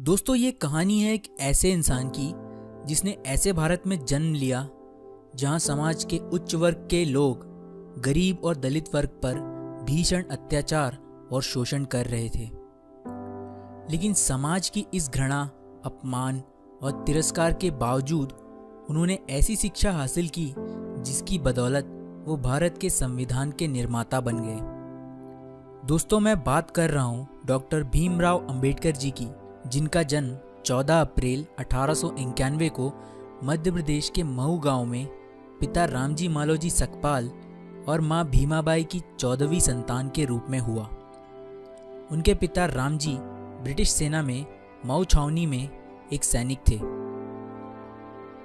दोस्तों, ये कहानी है एक ऐसे इंसान की जिसने ऐसे भारत में जन्म लिया जहां समाज के उच्च वर्ग के लोग गरीब और दलित वर्ग पर भीषण अत्याचार और शोषण कर रहे थे। लेकिन समाज की इस घृणा, अपमान और तिरस्कार के बावजूद उन्होंने ऐसी शिक्षा हासिल की जिसकी बदौलत वो भारत के संविधान के निर्माता बन गए। दोस्तों, मैं बात कर रहा हूँ डॉक्टर भीमराव अंबेडकर जी की, जिनका जन्म 14 अप्रैल 1891 को मध्य प्रदेश के महू गांव में पिता रामजी मालोजी सकपाल और मां भीमाबाई की 14वीं संतान के रूप में हुआ। उनके पिता रामजी ब्रिटिश सेना में मऊ छावनी में एक सैनिक थे।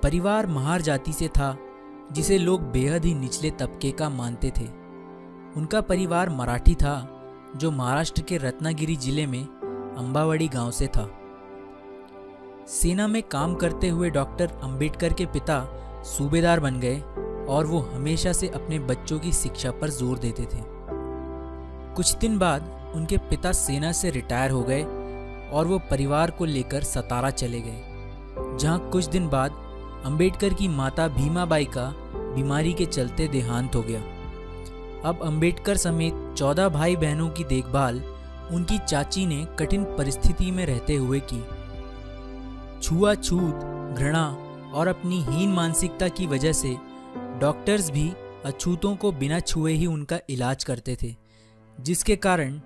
परिवार महार जाति से था जिसे लोग बेहद ही निचले तबके का मानते थे। उनका परिवार मराठी था जो महाराष्ट्र के रत्नागिरी जिले में अंबावड़ी गांव से था। सेना में काम करते हुए डॉक्टर अंबेडकर के पिता सूबेदार बन गए और वो हमेशा से अपने बच्चों की शिक्षा पर जोर देते थे। कुछ दिन बाद उनके पिता सेना से रिटायर हो गए और वो परिवार को लेकर सतारा चले गए, जहां कुछ दिन बाद अंबेडकर की माता भीमाबाई का बीमारी के चलते देहांत हो गया। अब अंबेडकर समेत 14 भाई बहनों की देखभाल उनकी चाची ने कठिन परिस्थिति में रहते हुए की। छुआछूत, घृणा और अपनी हीन मानसिकता की वजह से डॉक्टर्स भी अछूतों को बिना छुए ही उनका इलाज करते थे, जिसके कारण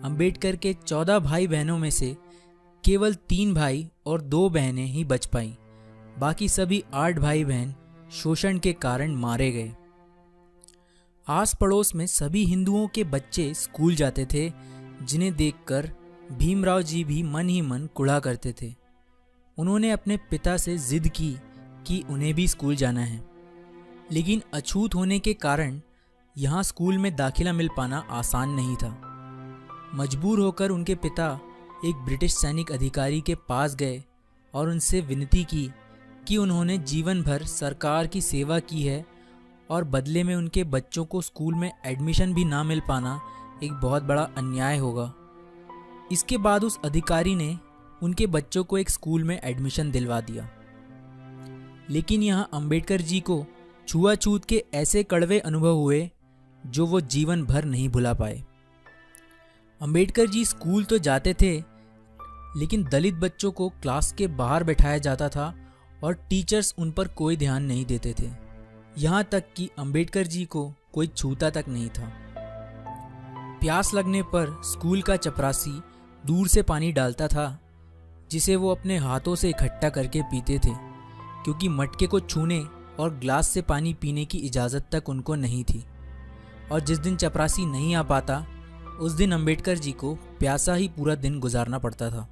अंबेडकर के 14 भाई बहनों में से केवल 3 भाई और 2 बहनें ही बच पाईं। बाकी सभी 8 भाई बहन शोषण के कारण मारे गए। आस पड़ोस में सभी हिंदुओं के बच्चे स्कूल जाते थे, जिन्हें देखकर भीमराव जी भी मन ही मन कुढ़ा करते थे। उन्होंने अपने पिता से जिद की कि उन्हें भी स्कूल जाना है, लेकिन अछूत होने के कारण यहाँ स्कूल में दाखिला मिल पाना आसान नहीं था। मजबूर होकर उनके पिता एक ब्रिटिश सैनिक अधिकारी के पास गए और उनसे विनती की कि उन्होंने जीवन भर सरकार की सेवा की है और बदले में उनके बच्चों को स्कूल में एडमिशन भी ना मिल पाना एक बहुत बड़ा अन्याय होगा। इसके बाद उस अधिकारी ने उनके बच्चों को एक स्कूल में एडमिशन दिलवा दिया। लेकिन यहाँ अंबेडकर जी को छुआछूत के ऐसे कड़वे अनुभव हुए जो वो जीवन भर नहीं भुला पाए। अंबेडकर जी स्कूल तो जाते थे, लेकिन दलित बच्चों को क्लास के बाहर बैठाया जाता था और टीचर्स उन पर कोई ध्यान नहीं देते थे। यहाँ तक कि अंबेडकर जी को कोई छूता तक नहीं था। प्यास लगने पर स्कूल का चपरासी दूर से पानी डालता था, जिसे वो अपने हाथों से इकट्ठा करके पीते थे, क्योंकि मटके को छूने और ग्लास से पानी पीने की इजाज़त तक उनको नहीं थी। और जिस दिन चपरासी नहीं आ पाता, उस दिन अंबेडकर जी को प्यासा ही पूरा दिन गुजारना पड़ता था।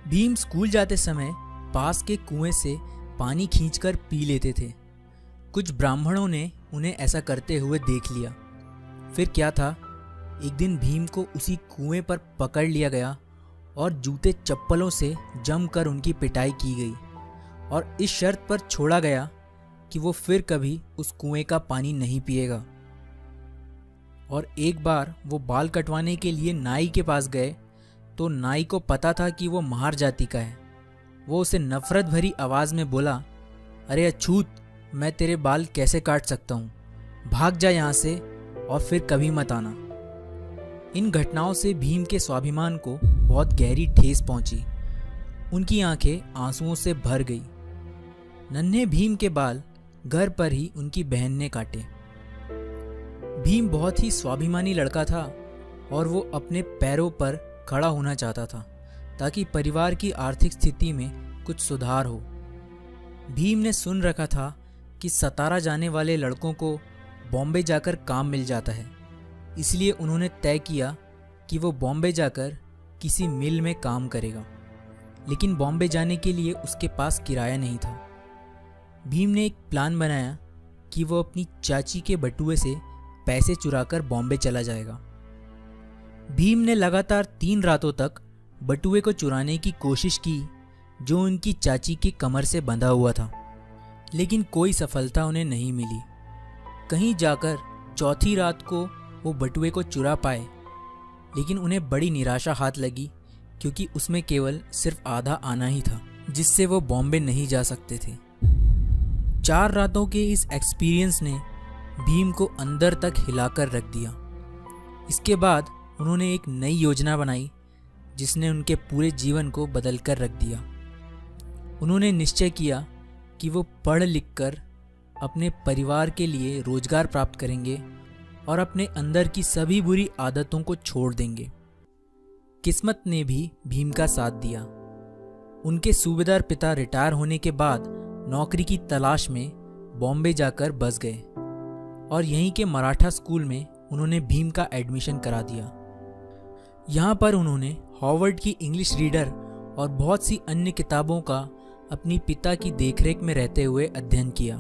भीम स्कूल जाते समय पास के कुएं से पानी खींचकर पी लेते थे। कुछ ब्राह्मणों ने उन्हें ऐसा करते हुए देख लिया। फिर क्या था, एक दिन भीम को उसी कुएं पर पकड़ लिया गया और जूते चप्पलों से जमकर उनकी पिटाई की गई और इस शर्त पर छोड़ा गया कि वो फिर कभी उस कुएं का पानी नहीं पिएगा। और एक बार वो बाल कटवाने के लिए नाई के पास गए तो नाई को पता था कि वो महार जाति का है। वो उसे नफरत भरी आवाज़ में बोला, अरे अछूत, मैं तेरे बाल कैसे काट सकता हूँ, भाग जा यहाँ से और फिर कभी मत आना। इन घटनाओं से भीम के स्वाभिमान को बहुत गहरी ठेस पहुंची। उनकी आंखें आंसुओं से भर गई। नन्हे भीम के बाल घर पर ही उनकी बहन ने काटे। भीम बहुत ही स्वाभिमानी लड़का था और वो अपने पैरों पर खड़ा होना चाहता था ताकि परिवार की आर्थिक स्थिति में कुछ सुधार हो। भीम ने सुन रखा था कि सतारा जाने वाले लड़कों को बॉम्बे जाकर काम मिल जाता है, इसलिए उन्होंने तय किया कि वो बॉम्बे जाकर किसी मिल में काम करेगा। लेकिन बॉम्बे जाने के लिए उसके पास किराया नहीं था। भीम ने एक प्लान बनाया कि वो अपनी चाची के बटुए से पैसे चुराकर बॉम्बे चला जाएगा। भीम ने लगातार 3 रातों तक बटुए को चुराने की कोशिश की जो उनकी चाची की कमर से बंधा हुआ था, लेकिन कोई सफलता उन्हें नहीं मिली। कहीं जाकर चौथी रात को वो बटुए को चुरा पाए, लेकिन उन्हें बड़ी निराशा हाथ लगी क्योंकि उसमें केवल सिर्फ आधा आना ही था, जिससे वो बॉम्बे नहीं जा सकते थे। 4 रातों के इस एक्सपीरियंस ने भीम को अंदर तक हिलाकर रख दिया। इसके बाद उन्होंने एक नई योजना बनाई जिसने उनके पूरे जीवन को बदल कर रख दिया। उन्होंने निश्चय किया कि वो पढ़ लिख कर अपने परिवार के लिए रोजगार प्राप्त करेंगे और अपने अंदर की सभी बुरी आदतों को छोड़ देंगे। किस्मत ने भी भीम का साथ दिया। उनके सूबेदार पिता रिटायर होने के बाद नौकरी की तलाश में बॉम्बे जाकर बस गए और यहीं के मराठा स्कूल में उन्होंने भीम का एडमिशन करा दिया। यहाँ पर उन्होंने हॉवर्ड की इंग्लिश रीडर और बहुत सी अन्य किताबों का अपनी पिता की देखरेख में रहते हुए अध्ययन किया।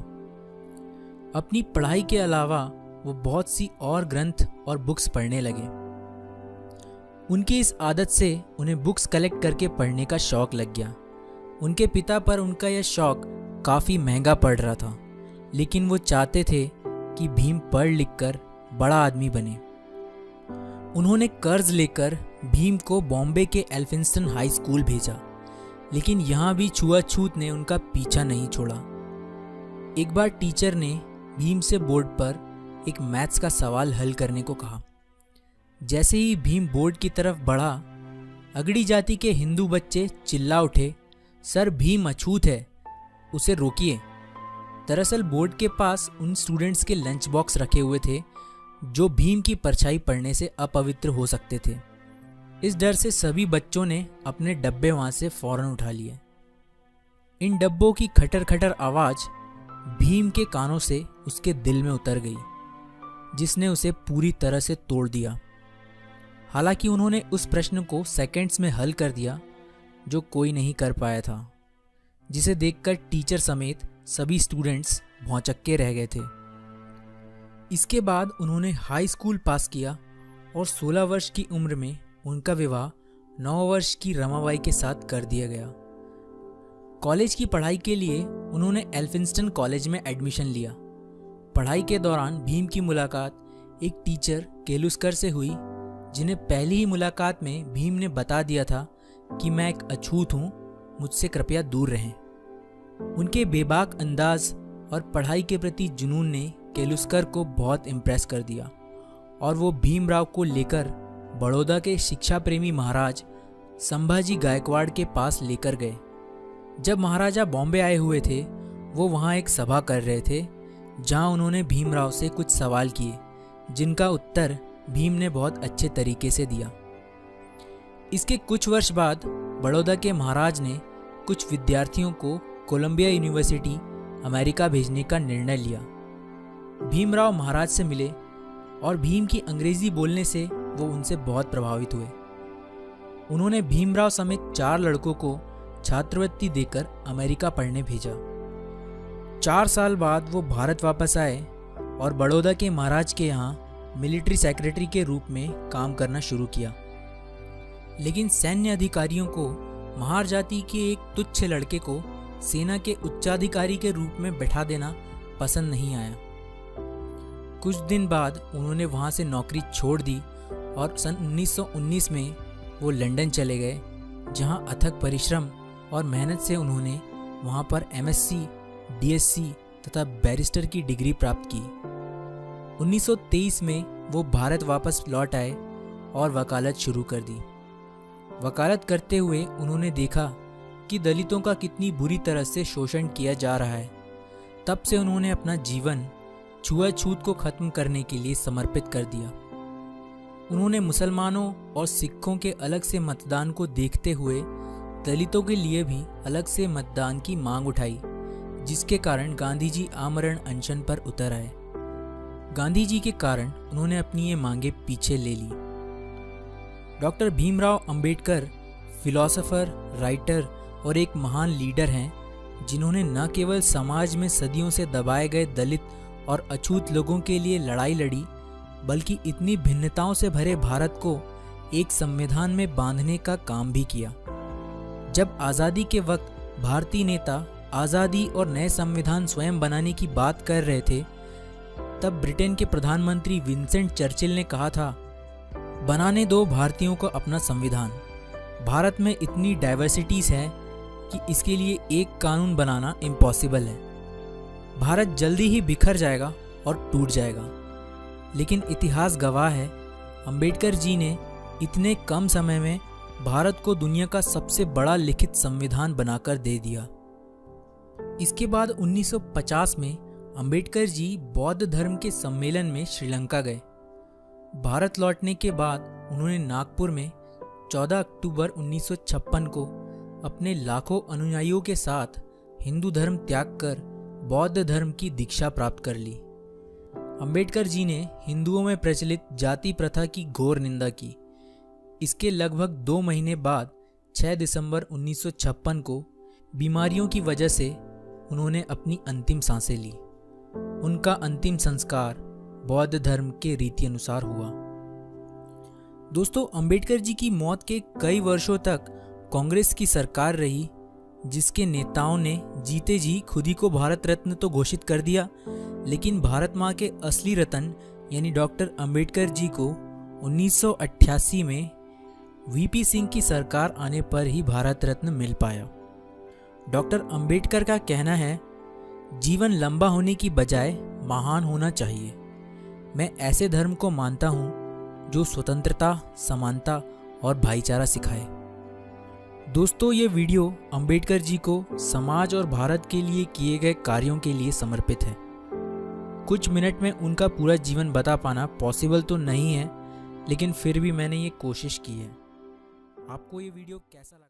अपनी पढ़ाई के अलावा वो बहुत सी और ग्रंथ और बुक्स पढ़ने लगे। उनकी इस आदत से उन्हें बुक्स कलेक्ट करके पढ़ने का शौक लग गया। उनके पिता पर उनका यह शौक काफ़ी महंगा पड़ रहा था, लेकिन वो चाहते थे कि भीम पढ़ लिख कर बड़ा आदमी बने। उन्होंने कर्ज लेकर भीम को बॉम्बे के एल्फिंस्टन हाई स्कूल भेजा, लेकिन यहाँ भी छुआछूत ने उनका पीछा नहीं छोड़ा। एक बार टीचर ने भीम से बोर्ड पर एक मैथ्स का सवाल हल करने को कहा। जैसे ही भीम बोर्ड की तरफ बढ़ा, अगड़ी जाति के हिंदू बच्चे चिल्ला उठे, सर भीम अछूत है, उसे रोकिए। दरअसल बोर्ड के पास उन स्टूडेंट्स के लंच बॉक्स रखे हुए थे जो भीम की परछाई पड़ने से अपवित्र हो सकते थे। इस डर से सभी बच्चों ने अपने डब्बे वहां से फौरन उठा लिए। इन डब्बों की खटर खटर आवाज भीम के कानों से उसके दिल में उतर गई, जिसने उसे पूरी तरह से तोड़ दिया। हालांकि उन्होंने उस प्रश्न को सेकंड्स में हल कर दिया जो कोई नहीं कर पाया था, जिसे देखकर टीचर समेत सभी स्टूडेंट्स भौंचक्के रह गए थे। इसके बाद उन्होंने हाई स्कूल पास किया और 16 वर्ष की उम्र में उनका विवाह 9 वर्ष की रमाबाई के साथ कर दिया गया। कॉलेज की पढ़ाई के लिए उन्होंने एल्फिंस्टन कॉलेज में एडमिशन लिया। पढ़ाई के दौरान भीम की मुलाकात एक टीचर केलुस्कर से हुई, जिन्हें पहली ही मुलाकात में भीम ने बता दिया था कि मैं एक अछूत हूँ, मुझसे कृपया दूर रहें। उनके बेबाक अंदाज और पढ़ाई के प्रति जुनून ने केलुस्कर को बहुत इम्प्रेस कर दिया और वो भीमराव को लेकर बड़ौदा के शिक्षा प्रेमी महाराज संभाजी गायकवाड़ के पास लेकर गए। जब महाराजा बॉम्बे आए हुए थे, वो वहाँ एक सभा कर रहे थे जहाँ उन्होंने भीमराव से कुछ सवाल किए, जिनका उत्तर भीम ने बहुत अच्छे तरीके से दिया। इसके कुछ वर्ष बाद बड़ौदा के महाराज ने कुछ विद्यार्थियों को कोलंबिया यूनिवर्सिटी अमेरिका भेजने का निर्णय लिया। भीमराव महाराज से मिले और भीम की अंग्रेजी बोलने से वो उनसे बहुत प्रभावित हुए। उन्होंने भीमराव समेत 4 लड़कों को छात्रवृत्ति देकर अमेरिका पढ़ने भेजा। 4 साल बाद वो भारत वापस आए और बड़ौदा के महाराज के यहाँ मिलिट्री सेक्रेटरी के रूप में काम करना शुरू किया। लेकिन सैन्य अधिकारियों को महार जाति के एक तुच्छ लड़के को सेना के उच्चाधिकारी के रूप में बैठा देना पसंद नहीं आया। कुछ दिन बाद उन्होंने वहाँ से नौकरी छोड़ दी और सन 1919 में वो लंदन चले गए, जहाँ अथक परिश्रम और मेहनत से उन्होंने वहाँ पर MSc, DSc तथा बैरिस्टर की डिग्री प्राप्त की। 1923 में वो भारत वापस लौट आए और वकालत शुरू कर दी। वकालत करते हुए उन्होंने देखा कि दलितों का कितनी बुरी तरह से शोषण किया जा रहा है। तब से उन्होंने अपना जीवन छुआछूत को खत्म करने के लिए समर्पित कर दिया। उन्होंने मुसलमानों और सिखों के अलग से मतदान को देखते हुए दलितों के लिए भी अलग से मतदान की मांग उठाई, जिसके कारण गांधी जी आमरण अनशन पर उतर आए। गांधी जी के कारण उन्होंने अपनी ये मांगे पीछे ले ली। Doctor Bhimrao Ambedkar philosopher, writer और एक महान लीडर हैं, जिन्होंने न केवल समाज में सदियों से दबाए गए दलित और अछूत लोगों के लिए लड़ाई लड़ी, बल्कि इतनी भिन्नताओं से भरे भारत को एक संविधान में बांधने का काम भी किया। जब आज़ादी के वक्त भारतीय नेता आज़ादी और नए संविधान स्वयं बनाने की बात कर रहे थे, तब ब्रिटेन के प्रधानमंत्री विंसेंट चर्चिल ने कहा था, बनाने दो भारतीयों को अपना संविधान। भारत में इतनी डाइवर्सिटीज है कि इसके लिए एक कानून बनाना इम्पॉसिबल है। भारत जल्दी ही बिखर जाएगा और टूट जाएगा। लेकिन इतिहास गवाह है, अंबेडकर जी ने इतने कम समय में भारत को दुनिया का सबसे बड़ा लिखित संविधान बनाकर दे दिया। इसके बाद 1950 में अंबेडकर जी बौद्ध धर्म के सम्मेलन में श्रीलंका गए। भारत लौटने के बाद उन्होंने नागपुर में 14 अक्टूबर 1956 को अपने लाखों अनुयायियों के साथ हिंदू धर्म त्याग कर बौद्ध धर्म की दीक्षा प्राप्त कर ली। अंबेडकर जी ने हिंदुओं में प्रचलित जाति प्रथा की घोर निंदा की। इसके लगभग 2 महीने बाद 6 दिसंबर 1956 को बीमारियों की वजह से उन्होंने अपनी अंतिम सांसें ली। उनका अंतिम संस्कार बौद्ध धर्म के रीति अनुसार हुआ। दोस्तों, अंबेडकर जी की मौत के कई वर्षों तक कांग्रेस की सरकार रही, जिसके नेताओं ने जीते जी खुद ही को भारत रत्न तो घोषित कर दिया, लेकिन भारत माँ के असली रतन यानी डॉक्टर अंबेडकर जी को 1988 में वीपी सिंह की सरकार आने पर ही भारत रत्न मिल पाया। डॉक्टर अंबेडकर का कहना है, जीवन लंबा होने की बजाय महान होना चाहिए। मैं ऐसे धर्म को मानता हूँ जो स्वतंत्रता, समानता और भाईचारा सिखाए। दोस्तों, ये वीडियो अंबेडकर जी को समाज और भारत के लिए किए गए कार्यों के लिए समर्पित है। कुछ मिनट में उनका पूरा जीवन बता पाना पॉसिबल तो नहीं है, लेकिन फिर भी मैंने ये कोशिश की है। आपको ये वीडियो कैसा लगा?